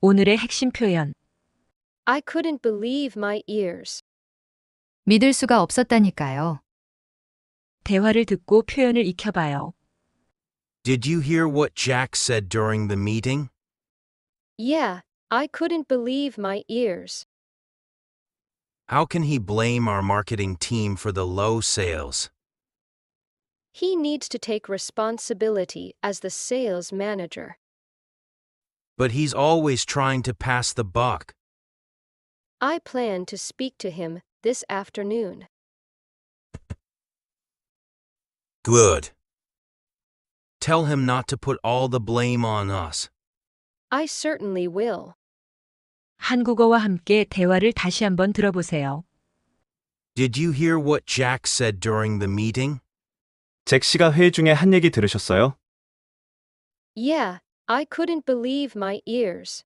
오늘의 핵심 표현. I couldn't believe my ears. 믿을 수가 없었다니까요. 대화를 듣고 표현을 익혀봐요. Did you hear what Jack said during the meeting? Yeah, I couldn't believe my ears. How can he blame our marketing team for the low sales? He needs to take responsibility as the sales manager. But he's always trying to pass the buck. I plan to speak to him this afternoon. Good. Tell him not to put all the blame on us. I certainly will. 한국어와 함께 대화를 다시 한번 들어보세요. Did you hear what Jack said during the meeting? 잭 씨가 회의 중에 한 얘기 들으셨어요? Yeah, I couldn't believe my ears.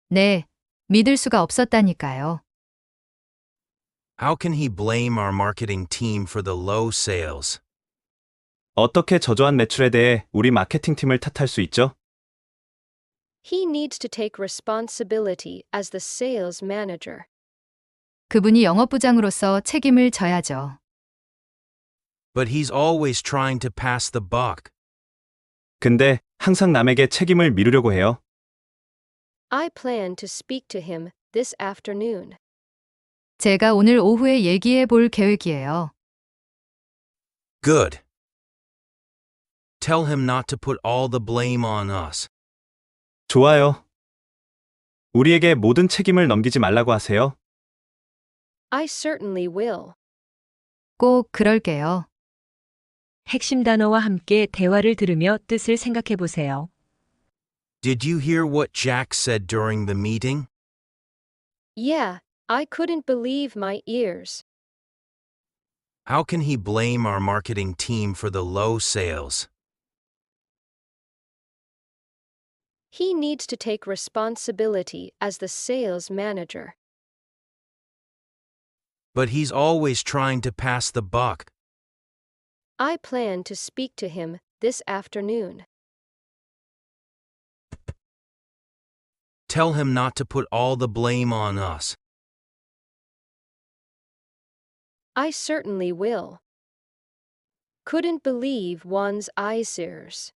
네, 믿을 수가 없었다니까요. How can he blame our marketing team for the low sales? 어떻게 저조한 매출에 대해 우리 마케팅 팀을 탓할 수 있죠? He needs to take responsibility as the sales manager. 그분이 영업부장으로서 책임을 져야죠. But he's always trying to pass the buck. 근데 항상 남에게 책임을 미루려고 해요. I plan to speak to him this afternoon. 제가 오늘 오후에 얘기해 볼 계획이에요. Good. Tell him not to put all the blame on us. 좋아요. 우리에게 모든 책임을 넘기지 말라고 하세요. I certainly will. 꼭 그럴게요. 핵심 단어와 함께 대화를 들으며 뜻을 생각해 보세요. Did you hear what Jack said during the meeting? Yeah, I couldn't believe my ears. How can he blame our marketing team for the low sales? He needs to take responsibility as the sales manager. But he's always trying to pass the buck. I plan to speak to him this afternoon. Tell him not to put all the blame on us. I certainly will. Couldn't believe one's eyes.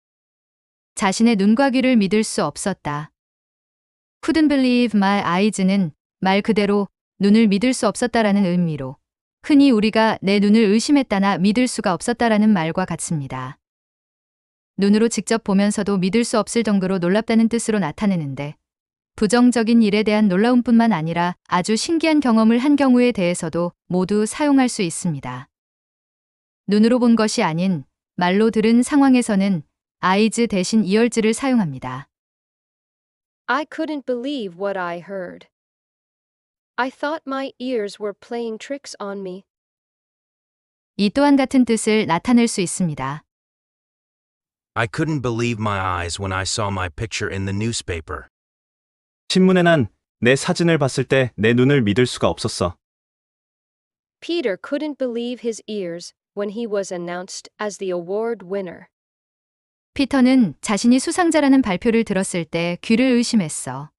자신의 눈과 귀를 믿을 수 없었다. Couldn't believe my eyes는 말 그대로 눈을 믿을 수 없었다라는 의미로 흔히 우리가 내 눈을 의심했다나 믿을 수가 없었다라는 말과 같습니다. 눈으로 직접 보면서도 믿을 수 없을 정도로 놀랍다는 뜻으로 나타내는데 부정적인 일에 대한 놀라움뿐만 아니라 아주 신기한 경험을 한 경우에 대해서도 모두 사용할 수 있습니다. 눈으로 본 것이 아닌 말로 들은 상황에서는 eyes 대신 이얼즈를 사용합니다. I couldn't believe what I heard. I thought my ears were playing tricks on me. 이 또한 같은 뜻을 나타낼 수 있습니다. I couldn't believe my eyes when I saw my picture in the newspaper. 신문에 난 내 사진을 봤을 때 내 눈을 믿을 수가 없었어. Peter couldn't believe his ears when he was announced as the award winner. 피터는 자신이 수상자라는 발표를 들었을 때 귀를 의심했어.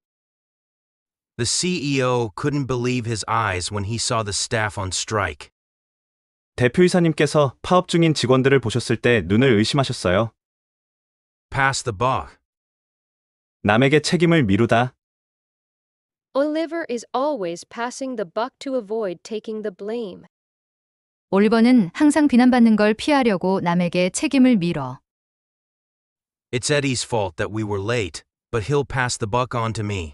The CEO couldn't believe his eyes when he saw the staff on strike. 대표이사님께서 파업 중인 직원들을 보셨을 때 눈을 의심하셨어요. Pass the buck. 남에게 책임을 미루다. Oliver is always passing the buck to avoid taking the blame. 올리버는 항상 비난받는 걸 피하려고 남에게 책임을 밀어. It's Eddie's fault that we were late, but he'll pass the buck on to me.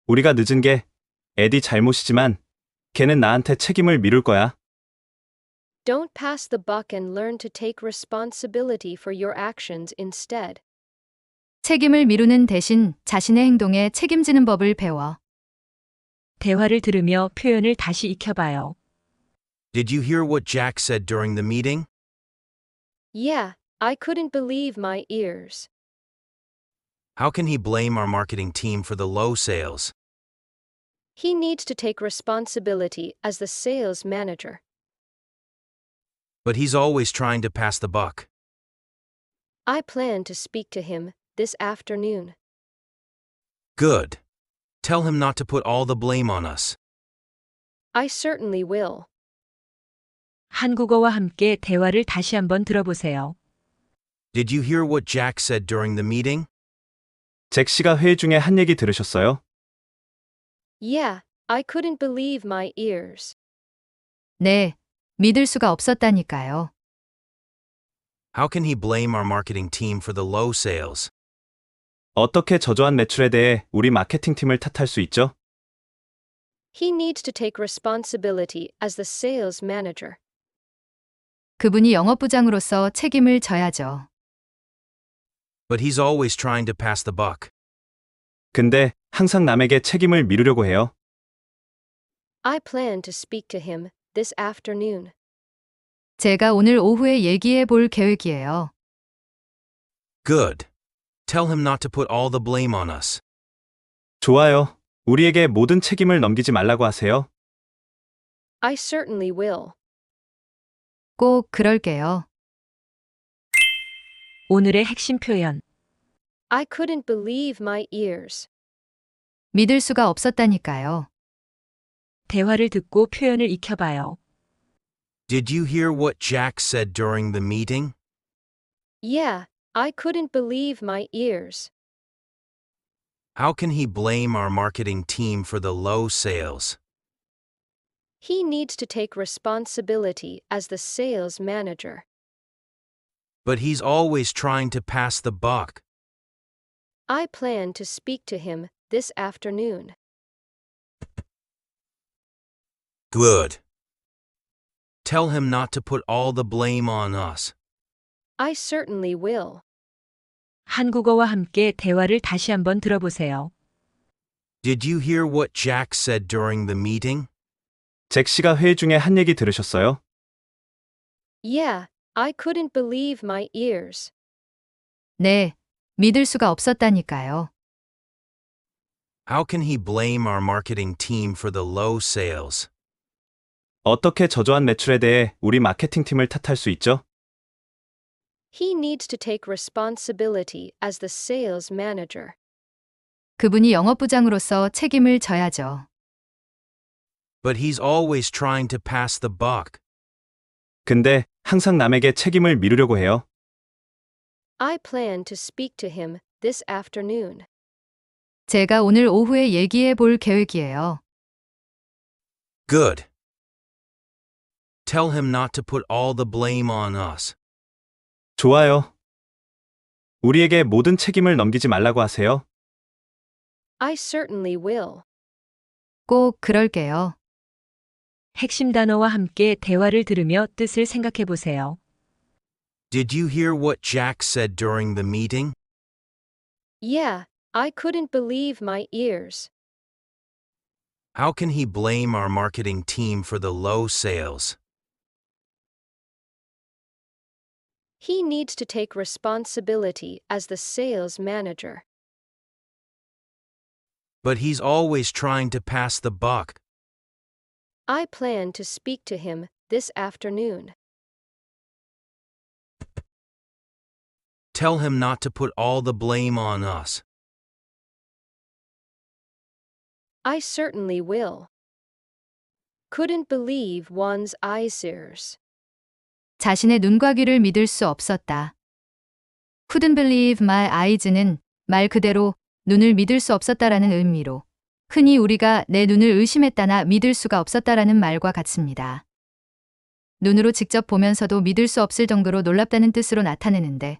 우리가 늦은 게 에디 잘못이지만 걔는 나한테 책임을 미룰 거야. Don't pass the buck and learn to take responsibility for your actions instead. 책임을 미루는 대신 자신의 행동에 책임지는 법을 배워. 대화를 들으며 표현을 다시 익혀봐요. Did you hear what Jack said during the meeting? Yeah, I couldn't believe my ears. How can he blame our marketing team for the low sales? He needs to take responsibility as the sales manager. But he's always trying to pass the buck. I plan to speak to him this afternoon. Good. Tell him not to put all the blame on us. I certainly will. 한국어와 함께 대화를 다시 한번 들어보세요. Did you hear what Jack said during the meeting? 잭 씨가 회의 중에 한 얘기 들으셨어요? Yeah, I couldn't believe my ears. 네, 믿을 수가 없었다니까요. How can he blame our marketing team for the low sales? 어떻게 저조한 매출에 대해 우리 마케팅 팀을 탓할 수 있죠? He needs to take responsibility as the sales manager. 그분이 영업부장으로서 책임을 져야죠. But he's always trying to pass the buck. 근데 항상 남에게 책임을 미루려고 해요. I plan to speak to him this afternoon. 제가 오늘 오후에 얘기해 볼 계획이에요. Good. Tell him not to put all the blame on us. 좋아요. 우리에게 모든 책임을 넘기지 말라고 하세요. I certainly will. 꼭 그럴게요. 오늘의 핵심 표현. I couldn't believe my ears. 믿을 수가 없었다니까요. 대화를 듣고 표현을 익혀봐요. Did you hear what Jack said during the meeting? Yeah, I couldn't believe my ears. How can he blame our marketing team for the low sales? He needs to take responsibility as the sales manager. But he's always trying to pass the buck. I plan to speak to him this afternoon. Good. Tell him not to put all the blame on us. I certainly will. 한국어와 함께 대화를 다시 한번 들어보세요. Did you hear what Jack said during the meeting? 잭 씨가 회의 중에 한 얘기 들으셨어요? Yeah, I couldn't believe my ears. 네, 믿을 수가 없었다니까요. How can he blame our marketing team for the low sales? 어떻게 저조한 매출에 대해 우리 마케팅 팀을 탓할 수 있죠? He needs to take responsibility as the sales manager. 그분이 영업부장으로서 책임을 져야죠. But he's always trying to pass the buck. 근데 항상 남에게 책임을 미루려고 해요. I plan to speak to him this afternoon. 제가 오늘 오후에 얘기해 볼 계획이에요. Good. Tell him not to put all the blame on us. 좋아요. 우리에게 모든 책임을 넘기지 말라고 하세요. I certainly will. 꼭 그럴게요. 핵심 단어와 함께 대화를 들으며 뜻을 생각해 보세요. Did you hear what Jack said during the meeting? Yeah, I couldn't believe my ears. How can he blame our marketing team for the low sales? He needs to take responsibility as the sales manager. But he's always trying to pass the buck. I plan to speak to him this afternoon. Tell him not to put all the blame on us. I certainly will. Couldn't believe one's eyes. 자신의 눈과 귀를 믿을 수 없었다. Couldn't believe my eyes는 말 그대로 눈을 믿을 수 없었다라는 의미로 흔히 우리가 내 눈을 의심했다나 믿을 수가 없었다라는 말과 같습니다. 눈으로 직접 보면서도 믿을 수 없을 정도로 놀랍다는 뜻으로 나타내는데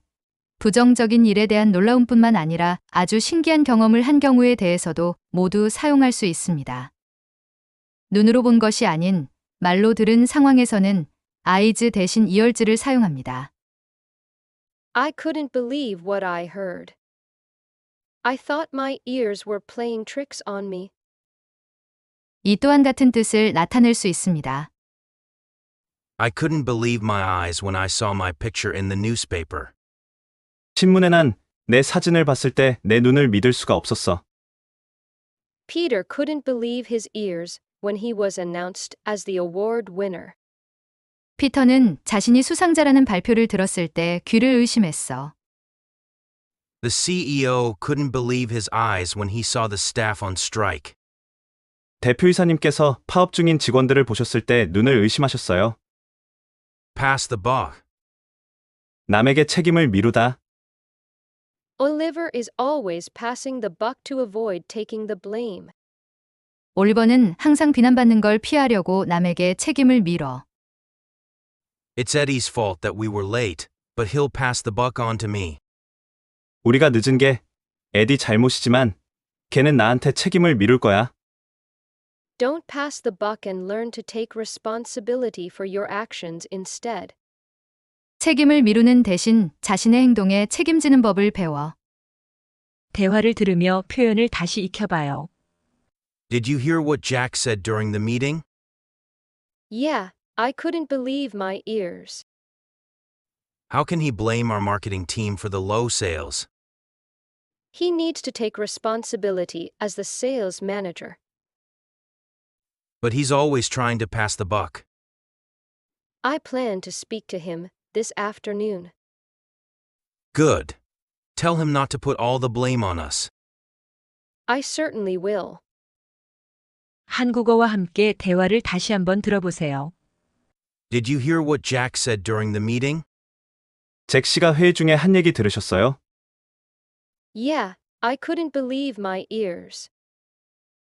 부정적인 일에 대한 놀라움뿐만 아니라 아주 신기한 경험을 한 경우에 대해서도 모두 사용할 수 있습니다. 눈으로 본 것이 아닌 말로 들은 상황에서는 eyes 대신 이얼즈를 사용합니다. I couldn't believe what I heard. I thought my ears were playing tricks on me. 이 또한 같은 뜻을 나타낼 수 있습니다. I couldn't believe my eyes when I saw my picture in the newspaper. 신문에 난 내 사진을 봤을 때 내 눈을 믿을 수가 없었어. Peter couldn't believe his ears when he was announced as the award winner. 피터는 자신이 수상자라는 발표를 들었을 때 귀를 의심했어. The CEO couldn't believe his eyes when he saw the staff on strike. 대표이사님께서 파업 중인 직원들을 보셨을 때 눈을 의심하셨어요. Pass the buck. 남에게 책임을 미루다. Oliver is always passing the buck to avoid taking the blame. 올리버는 항상 비난받는 걸 피하려고 남에게 책임을 밀어. It's Eddie's fault that we were late, but he'll pass the buck on to me. 우리가 늦은 게 에디 잘못이지만 걔는 나한테 책임을 미룰 거야. Don't pass the buck and learn to take responsibility for your actions instead. 책임을 미루는 대신 자신의 행동에 책임지는 법을 배워. 대화를 들으며 표현을 다시 익혀봐요. Did you hear what Jack said during the meeting? Yeah, I couldn't believe my ears. How can he blame our marketing team for the low sales? He needs to take responsibility as the sales manager. But he's always trying to pass the buck. I plan to speak to him this afternoon. Good. Tell him not to put all the blame on us. I certainly will. 한국어와 함께 대화를 다시 한번 들어보세요. Did you hear what Jack said during the meeting? 잭 씨가 회의 중에 한 얘기 들으셨어요? Yeah, I couldn't believe my ears.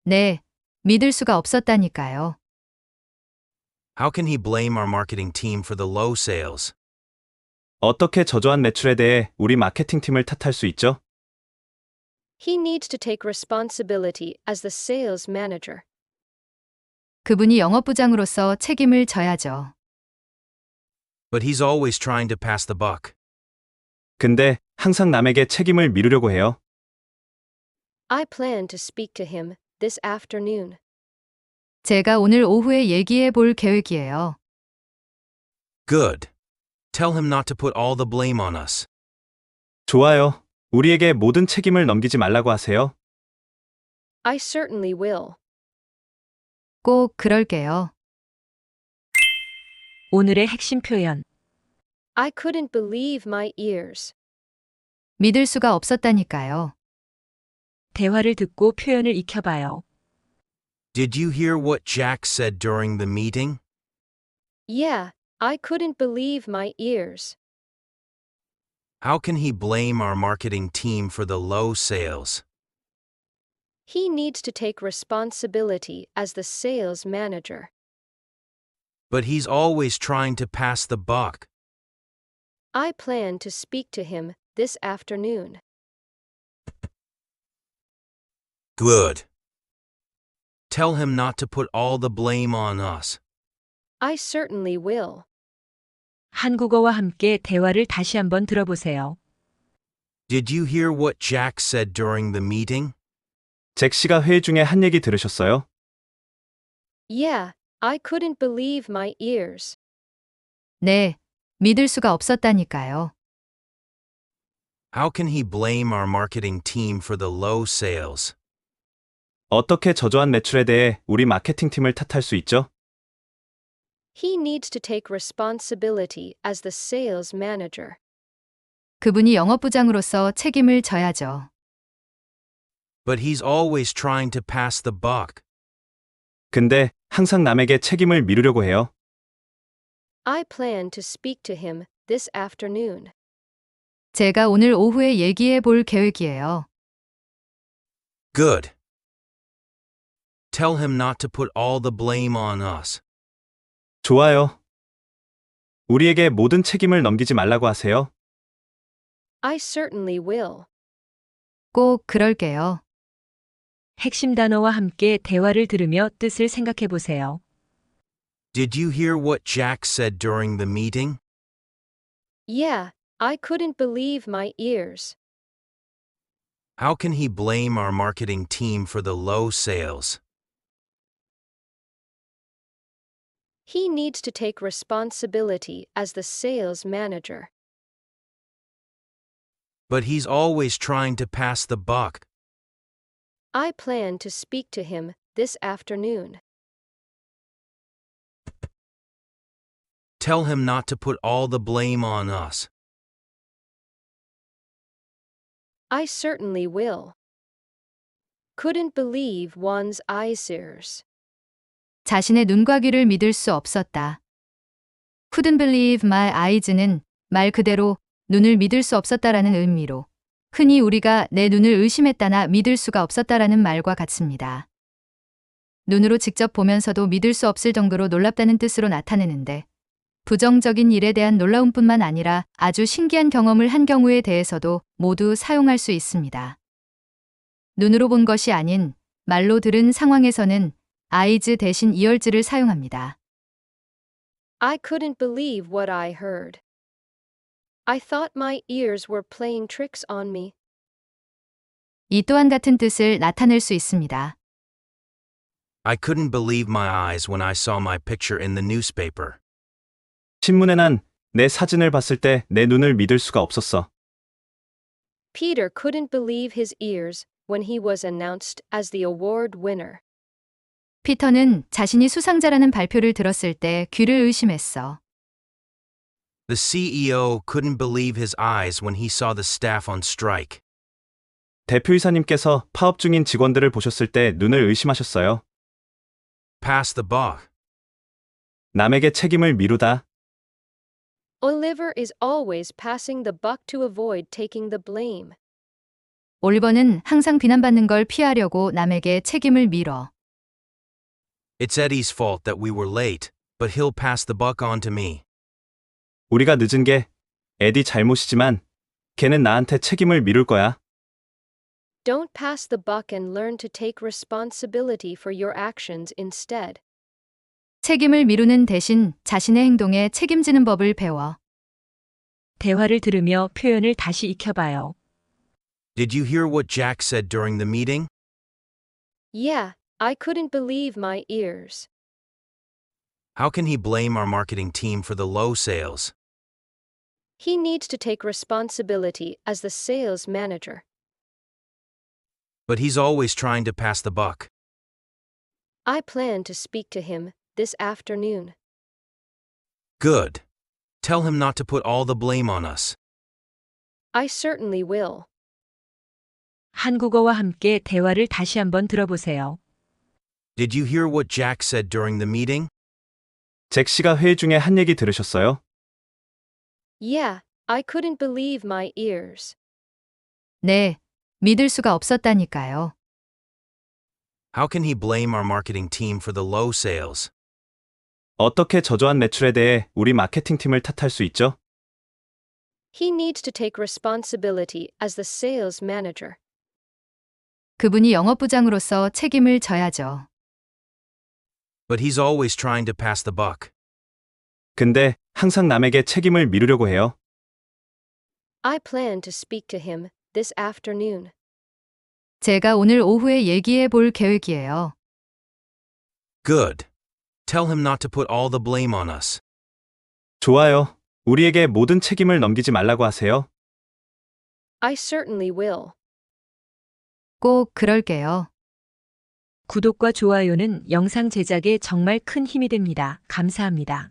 네, 믿을 수가 없었다니까요. How can he blame our marketing team for the low sales? 어떻게 저조한 매출에 대해 우리 마케팅팀을 탓할 수 있죠? He needs to take responsibility as the sales manager. 그분이 영업부장으로서 책임을 져야죠. But he's always trying to pass the buck. 근데 항상 남에게 책임을 미루려고 해요. I plan to speak to him this afternoon. 제가 오늘 오후에 얘기해 볼 계획이에요. Good. Tell him not to put all the blame on us. 좋아요. 우리에게 모든 책임을 넘기지 말라고 하세요. I certainly will. 꼭 그럴게요. 오늘의 핵심 표현. I couldn't believe my ears. 믿을 수가 없었다니까요. 대화를 듣고 표현을 익혀봐요. Did you hear what Jack said during the meeting? Yeah, I couldn't believe my ears. How can he blame our marketing team for the low sales? He needs to take responsibility as the sales manager. But he's always trying to pass the buck. I plan to speak to him this afternoon. Good. Tell him not to put all the blame on us. I certainly will. 한국어와 함께 대화를 다시 한번 들어보세요. Did you hear what Jack said during the meeting? 잭 씨가 회의 중에 한 얘기 들으셨어요? Yeah, I couldn't believe my ears. 네, 믿을 수가 없었다니까요. How can he blame our marketing team for the low sales? 어떻게 저조한 매출에 대해 우리 마케팅팀을 탓할 수 있죠? He needs to take responsibility as the sales manager. 그분이 영업부장으로서 책임을 져야죠. But he's always trying to pass the buck. 근데 항상 남에게 책임을 미루려고 해요. I plan to speak to him this afternoon. 제가 오늘 오후에 얘기해 볼 계획이에요. Good. Tell him not to put all the blame on us. 좋아요. 우리에게 모든 책임을 넘기지 말라고 하세요. I certainly will. 꼭 그럴게요. 핵심 단어와 함께 대화를 들으며 뜻을 생각해 보세요. Did you hear what Jack said during the meeting? Yeah, I couldn't believe my ears. How can he blame our marketing team for the low sales? He needs to take responsibility as the sales manager. But he's always trying to pass the buck. I plan to speak to him this afternoon. Tell him not to put all the blame on us. I certainly will. Couldn't believe one's eyes. 자신의 눈과 귀를 믿을 수 없었다. Couldn't believe my eyes는 말 그대로 눈을 믿을 수 없었다라는 의미로 흔히 우리가 내 눈을 의심했다나 믿을 수가 없었다라는 말과 같습니다. 눈으로 직접 보면서도 믿을 수 없을 정도로 놀랍다는 뜻으로 나타내는데 부정적인 일에 대한 놀라움뿐만 아니라 아주 신기한 경험을 한 경우에 대해서도 모두 사용할 수 있습니다. 눈으로 본 것이 아닌 말로 들은 상황에서는 eyes 대신 이얼즈를 사용합니다. I couldn't believe what I heard. I thought my ears were playing tricks on me. 이 또한 같은 뜻을 나타낼 수 있습니다. I couldn't believe my eyes when I saw my picture in the newspaper. 신문에 난 내 사진을 봤을 때 내 눈을 믿을 수가 없었어. Peter couldn't believe his ears when he was announced as the award winner. 피터는 자신이 수상자라는 발표를 들었을 때 귀를 의심했어. The CEO couldn't believe his eyes when he saw the staff on strike. 대표이사님께서 파업 중인 직원들을 보셨을 때 눈을 의심하셨어요. Pass the buck. 남에게 책임을 미루다. Oliver is always passing the buck to avoid taking the blame. 올리버는 항상 비난받는 걸 피하려고 남에게 책임을 밀어. It's Eddie's fault that we were late, but he'll pass the buck on to me. 우리가 늦은 게 에디 잘못이지만 걔는 나한테 책임을 미룰 거야. Don't pass the buck and learn to take responsibility for your actions instead. 책임을 미루는 대신 자신의 행동에 책임지는 법을 배워. 대화를 들으며 표현을 다시 익혀봐요. Did you hear what Jack said during the meeting? Yeah, I couldn't believe my ears. How can he blame our marketing team for the low sales? He needs to take responsibility as the sales manager. But he's always trying to pass the buck. I plan to speak to him this afternoon. Good. Tell him not to put all the blame on us. I certainly will. 한국어와 함께 대화를 다시 한번 들어보세요. Did you hear what Jack said during the meeting? 잭 씨가 회의 중에 한 얘기 들으셨어요? Yeah, I couldn't believe my ears. 네, 믿을 수가 없었다니까요. How can he blame our marketing team for the low sales? 어떻게 저조한 매출에 대해 우리 마케팅 팀을 탓할 수 있죠? He needs to take responsibility as the sales manager. 그분이 영업부장으로서 책임을 져야죠. But he's always trying to pass the buck. 근데 항상 남에게 책임을 미루려고 해요. I plan to speak to him this afternoon. 제가 오늘 오후에 얘기해 볼 계획이에요. Good. Tell him not to put all the blame on us. 좋아요. 우리에게 모든 책임을 넘기지 말라고 하세요. I certainly will. 꼭 그럴게요. 구독과 좋아요는 영상 제작에 정말 큰 힘이 됩니다. 감사합니다.